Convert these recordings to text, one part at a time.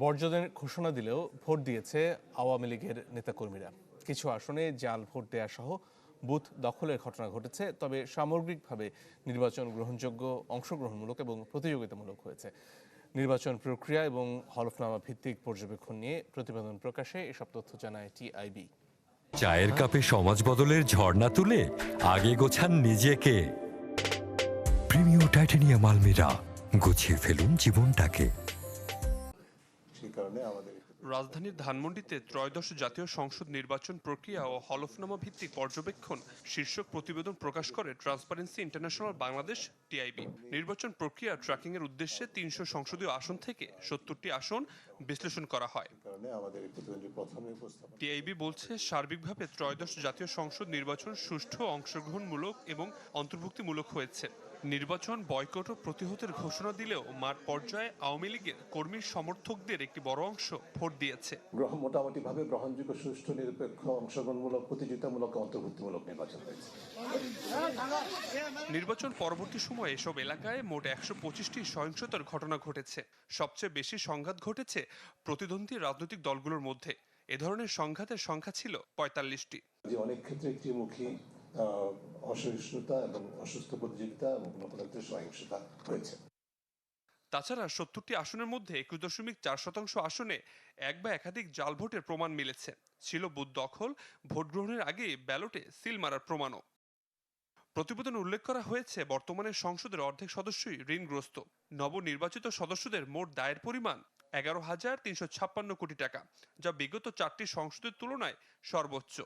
বর্জনের ঘোষণা দিলেও ভোট দিয়েছে আওয়ামী লীগের নেতাকর্মীরা। কিছু আসনে জাল ভোট দেয়া সহ বুথ দখলের ঘটনা ঘটেছে। তবে সামগ্রিকভাবে নির্বাচন গ্রহণযোগ্য, অংশগ্রহণমূলক এবং প্রতিযোগিতামূলক হয়েছে। নির্বাচন প্রক্রিয়া এবং হলফনামা ভিত্তিক পর্যবেক্ষণ নিয়ে প্রতিবেদন প্রকাশে এসব তথ্য জানায় টিআইবি। চায়ের কাপে সমাজ বদলের ঝর্ণা তুলে আগে গোছান নিজেকে। প্রিমিয়াম টাইটানিয়াম আলমিরা, গুছিয়ে ফেলুন জীবনটাকে। রাজধানীর ধানমন্ডিতে ত্রয়োদশ জাতীয় সংসদ নির্বাচন প্রক্রিয়া ও হলফনামা ভিত্তিক পর্যবেক্ষণ শীর্ষক প্রতিবেদন প্রকাশ করে ট্রান্সপারেন্সি ইন্টারন্যাশনাল বাংলাদেশ টিআইবি। নির্বাচন প্রক্রিয়া ট্র্যাকিং এর উদ্দেশ্যে ৩০০ সংসদীয় আসন থেকে ৭০টি আসন বিশ্লেষণ করা হয়। টিআইবি বলছে, সার্বিকভাবে ত্রয়োদশ জাতীয় সংসদ নির্বাচন সুষ্ঠু, অংশগ্রহণমূলক এবং অন্তর্ভুক্তিমূলক হয়েছে। নির্বাচন বয়কট ও প্রতিহতের ঘোষণা দিলেও মাঠ পর্যায়ে আওয়ামী লীগের কর্মী সমর্থকদের একটি বড় অংশ ভোট দিয়েছে। মোটামুটিভাবে গ্রহণযোগ্য, সুষ্ঠু, নিরপেক্ষ, অংশগ্রহণমূলক, প্রতিযোগিতামূলক, অন্তর্ভুক্তিমূলক নির্বাচন হয়েছে। নির্বাচন পরবর্তী সময়ে এসব এলাকায় মোট ১২৫টি সহিংসতার ঘটনা ঘটেছে। সবচেয়ে বেশি সংঘাত ঘটেছে প্রতিদ্বন্দ্বী রাজনৈতিক দলগুলোর মধ্যে। এ ধরনের সংঘাতের সংখ্যা ছিল ৪৫টি। অনেক ক্ষেত্রে ত্রিমুখী অসহিষ্ণুতা এবং অসুস্থ প্রতিযোগিতা এবং গণতন্ত্রের সহিংসতা হয়েছে। তাছাড়া ৭০টি আসনের মধ্যে ২১.৪% আসনে এক বা একাধিক জাল ভোটের প্রমাণ মিলেছে। ছিল বুথ দখল, ভোট গ্রহণের আগে ব্যালটে সিল মারার প্রমাণও। প্রতিবেদনে উল্লেখ করা হয়েছে, বর্তমানে সংসদের অর্ধেক সদস্যই ঋণগ্রস্ত। নবনির্বাচিত সদস্যদের মোট দায়ের পরিমাণ ১১,৩৫৬ কোটি টাকা, যা বিগত ৪টি সংসদের তুলনায় সর্বোচ্চ।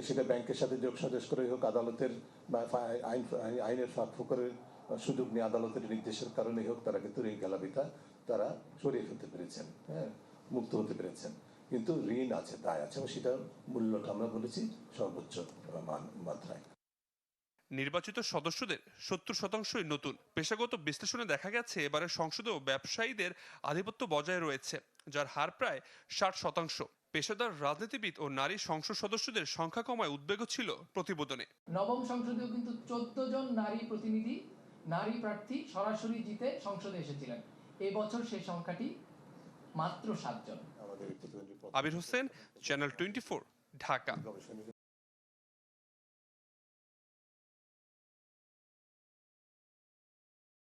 সেটা ব্যাংকের সাথে যোগ সাজশ করে হোক, আদালতের আইনের ফাঁক ফোকরের সুযোগ নিয়ে আদালতের নির্দেশের কারণে হোক, তারা কিন্তু ঋণ খেলাপিটা তারা সরিয়ে ফেলতে পেরেছেন, মুক্ত হতে পেরেছেন। কিন্তু ঋণ আছে, দায় আছে, এবং সেটার মূল্যটা আমরা বলেছি সর্বোচ্চ মাত্রায়। নির্বাচিত সদস্যদের ৭০%ই নতুন। পেশাগত বিশ্লেষণে দেখা গেছে, এবারের সংসদেও ব্যবসায়ীদের আধিপত্য বজায় রয়েছে, যার হার প্রায় ৬০%। পেশাদার রাজনীতিবিদ ও নারী সংসদ সদস্যদের সংখ্যা কমায় উদ্বেগও ছিল প্রতিবেদনে। নবম সংসদেও কিন্তু ১৪ জন নারী প্রার্থী সরাসরি জিতে সংসদে এসেছিলেন। এবছর সেই সংখ্যাটি মাত্র ৭ জন। আবির হোসেন, চ্যানেল 24, ঢাকা।